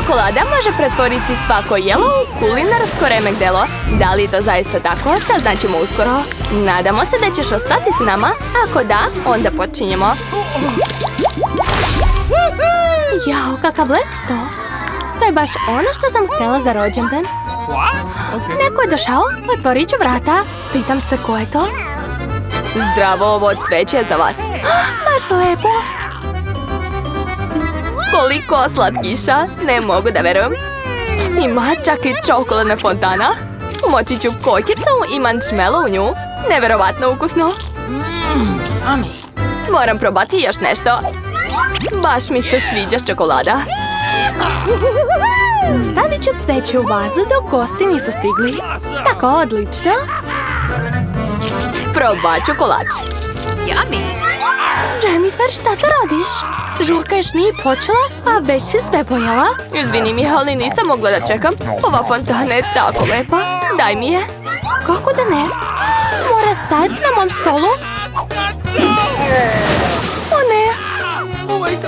Čokolada može pretvoriti svako jelo u kulinarsko remek delo. Da li je to zaista tako? Saznaćemo uskoro. Nadamo se da ćeš ostati s nama. Ako da, onda počinjemo. Jao, kakav lep sto. To je baš ono što sam htjela za rođendan. Neko je došao, otvorit ću vrata. Pitam se ko je to. Zdravo, ovo cveće je za vas. Baš lepo. Koliko slatkiša, ne mogu da verujem. Ima čak i čokoladna fontana. Moći ću kokicu i mančmelo u nju. Neverovatno ukusno. Moram probati još nešto. Baš mi se sviđa čokolada. Stavit ću cveće u vazu dok gosti nisu stigli. Tako, odlično. Probat ću kolač. Jennifer, šta to radiš? Žurka još nije počela, a već si sve pojela. Izvini mi, ali nisam mogla da čekam. Ova fontana je tako lepa. Daj mi je. Kako da ne? Mora stajati na mom stolu. O ne.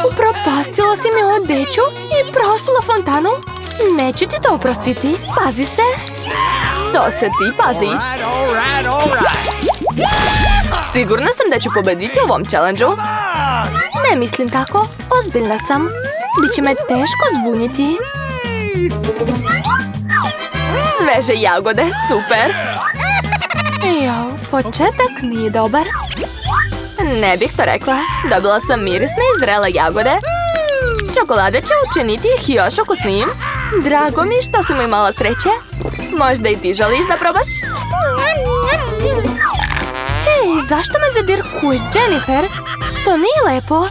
Upropastila si mi odeću i prosula fontanu. Neću ti to oprostiti. Pazi se. To se ti pazi. Sigurna sam da ću pobediti u ovom challenge-u. Ne mislim tako. Ozbiljna sam. Biće me teško zbuniti. Sveže jagode, super. Jao, početak nije dobar. Ne bih to rekla. Dobila sam mirisne i zrele jagode. Čokolada će učiniti ih još ukusnijim. Drago mi što sam imala sreće. Možda i ti želiš da probaš? Hej, zašto me zadirkuješ, Jennifer? To nije lepo.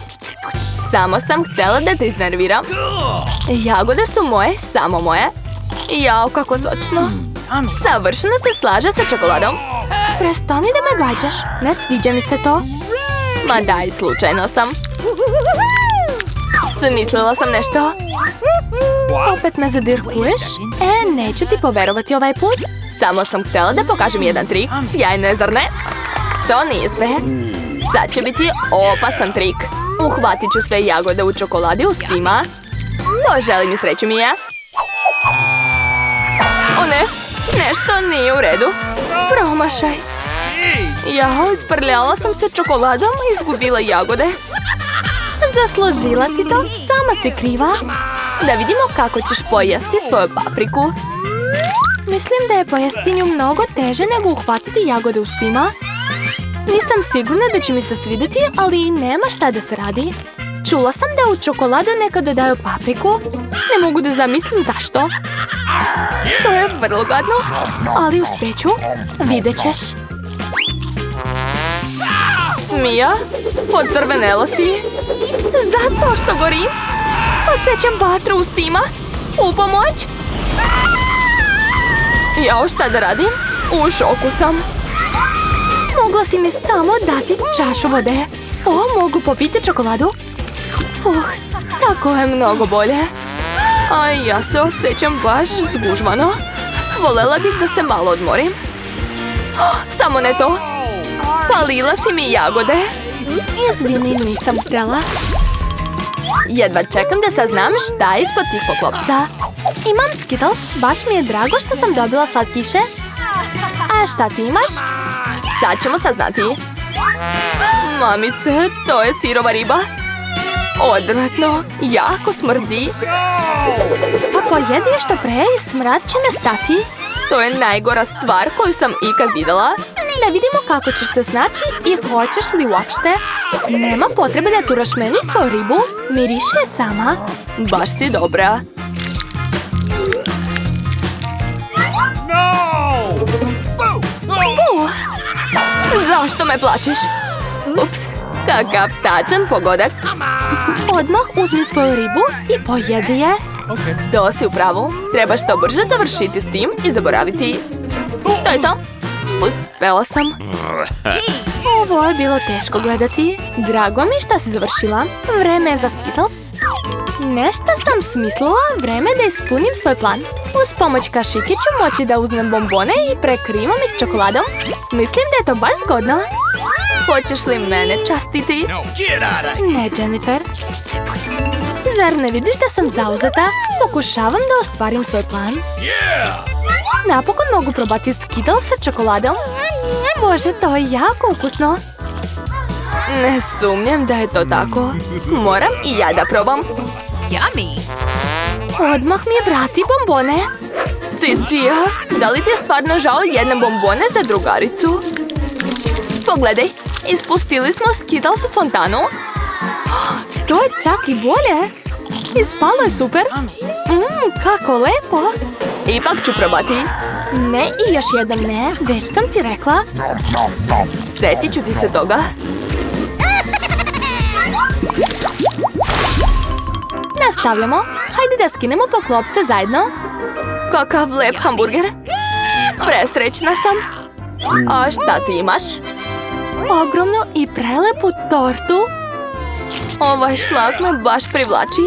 Samo sam htjela da te iznerviram. Jagode su moje, samo moje. Jao, kako sočno. Savršeno se slaže sa čokoladom. Prestani da me gađaš. Ne sviđa mi se to. Ma daj, slučajno sam. Smislila sam nešto. Opet me zadirkuješ? Neću ti poverovati ovaj put. Samo sam htjela da pokažem jedan trik. Sjajno je, zar ne? To nije sve. Sad će biti opasan trik. Uhvatit ću sve jagode u čokoladi u stima. Poželi mi sreću, Mija. O ne, nešto nije u redu. Promašaj. Jao, isprljala sam se čokoladom i izgubila jagode. Zaslužila si to, sama si kriva. Da vidimo kako ćeš pojesti svoju papriku. Mislim da je pojesti nju mnogo teže nego uhvatiti jagode u stima. Nisam sigurna da će mi se svidjeti, ali nema šta da se radi. Čula sam da u čokoladu nekad dodaju papriku. Ne mogu da zamislim zašto. To je vrlo gadno, ali uspjeću. Vidjet ćeš. Mija, podcrvenela si. Zato što gorim. Osjećam vatru u stima. U pomoć. Jao, šta da radim? U šoku sam. Mogla si mi samo dati čašu vode. Mogu popiti čokoladu? Tako je mnogo bolje. A ja se osjećam baš zgužvano. Volela bih da se malo odmorim. Samo ne to. Spalila si mi jagode. Izvini, nisam htjela. Jedva čekam da saznam šta je ispod tih poklopca. Imam Skittles, baš mi je drago što sam dobila slatkiše. A šta ti imaš? Sad ćemo saznati. Mamice, to je sirova riba. Odvratno, jako smrdi. Ako jedeš što pre, smrad će nestati. To je najgora stvar koju sam ikad vidjela. Da vidimo kako ćeš se snaći i hoćeš li uopšte. Nema potrebe da turaš meni svoju ribu. Miriše je sama. Baš si dobra. Zašto me plašiš? Ups, kakav tačan pogodak. Odmah uzmi svoju ribu i pojedi je. To si u pravu. Treba što brže završiti s tim i zaboraviti. To je to. Uspela sam. Ovo je bilo teško gledati. Drago mi što si završila. Vreme je za Skittles. Nešto sam smislila. Vreme da ispunim svoj plan. Uz pomoć kašike ću moći da uzmem bombone i prekrivam ih čokoladom. Mislim da je to baš zgodno. Hoćeš li mene častiti? Ne, Jennifer. Zar ne vidiš da sam zauzeta? Pokušavam da ostvarim svoj plan. Napokon mogu probati Skittles sa čokoladom. Bože, to je jako ukusno. Ne sumnjam da je to tako. Moram i ja da probam. Yummy! Odmah mi vrati bombone. Cicija, da li ti je stvarno žao jedne bombone za drugaricu? Pogledaj, ispustili smo Skittles u fontanu. To je čak i bolje. Ispalo je super. Kako lepo. Ipak ću probati. Ne i još jednom ne, već sam ti rekla. Sjetit ću ti se toga. Nastavljamo. Hajde da skinemo poklopce zajedno. Kakav lep hamburger. Presrećna sam. A šta ti imaš? Ogromnu i prelepu tortu. Ovaj šlag me baš privlači.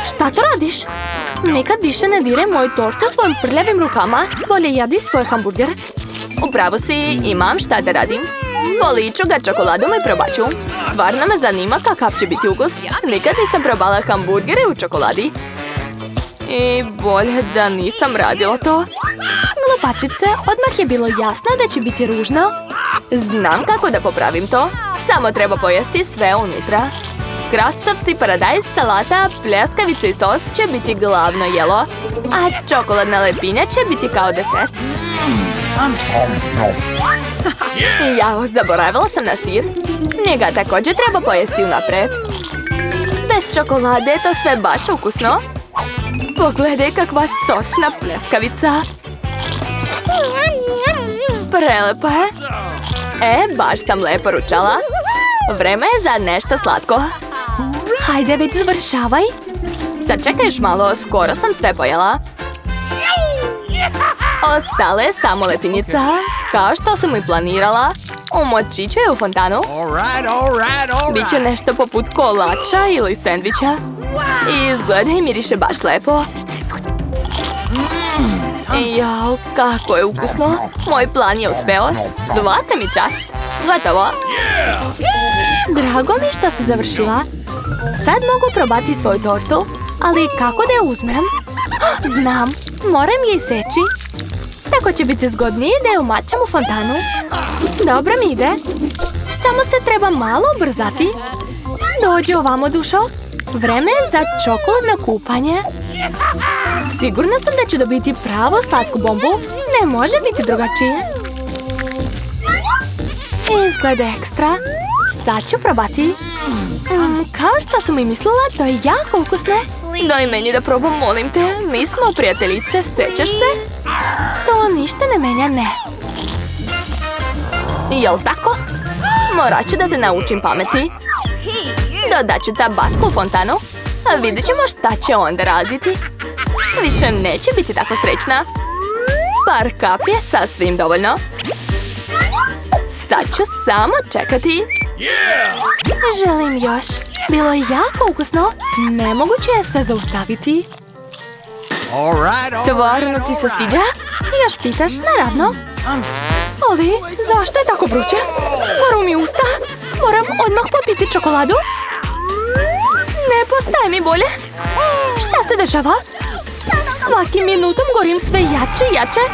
Šta to radiš? Nikad više ne diraj moju tortu svojim prljavim rukama. Bolje jedi svoj hamburger. Upravo si, imam šta da radim. Poliću ga čokoladom i probat ću. Stvarno me zanima kakav će biti ukus. Nikad nisam probala hamburgere u čokoladi. I bolje da nisam radila to. Glupačice, odmah je bilo jasno da će biti ružno. Znam kako da popravim to. Samo treba pojesti sve unutra. Krastavci, paradajz, salata, pljeskavice i sos će biti glavno jelo. A čokoladna lepinja će biti kao desert. Jao, zaboravila sam na sir. Njega također treba pojesti unaprijed. Bez čokolade je to sve baš ukusno. Pogledaj kakva sočna pljeskavica. Prelepa je. Baš sam lepo ručala. Vreme je za nešto slatko. Hajde, već završavaj. Sad čekaj još malo, skoro sam sve pojela. Ostala je samo lepinjica. Kao što sam i planirala. Umočit ću je u fontanu. Biće nešto poput kolača ili sendviča. I izgleda i miriše baš lepo. Jao, kako je ukusno. Moj plan je uspeo. Svaka mi čast. Gotovo. Drago mi je što si završila. Sad mogu probati svoju tortu. Ali kako da je uzmem? Znam, moram je iseći. Tako će biti zgodnije da je umačam u fontanu. Dobro mi ide. Samo se treba malo ubrzati. Dođi ovamo, dušo. Vreme je za čokoladno kupanje. Sigurna sam da ću dobiti pravu slatku bombu. Ne može biti drugačije. Izgleda ekstra. Sad ću probati. Kao što sam i mislila, to je jako ukusno. Daj meni da probam, molim te. Mi smo prijateljice, sjećaš se? To ništa ne menja, ne. Jel tako? Morat ću da te naučim pameti. Dodat ću tabasco u fontanu. A vidjet ćemo šta će onda raditi. Više neće biti tako srećna. Par kapi je sasvim dovoljno. Sad ću samo čekati. Želim još. Bilo je jako ukusno. Nemoguće je se zaustaviti. Stvarno ti se sviđa? Još pitaš, naravno. Ali, zašto je tako vruće? Moram mi usta. Moram odmah popiti čokoladu. Ne postaje mi bolje. Šta se dešava? Svakim minutom gorim sve jače i jače.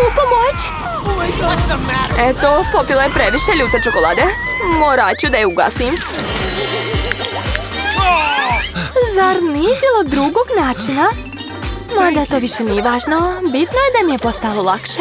U pomoć. Eto, popila je previše ljute čokolade. Morat ću da je ugasim. Zar nije bilo drugog načina? Mada to više nije važno. Bitno je da mi je postalo lakše.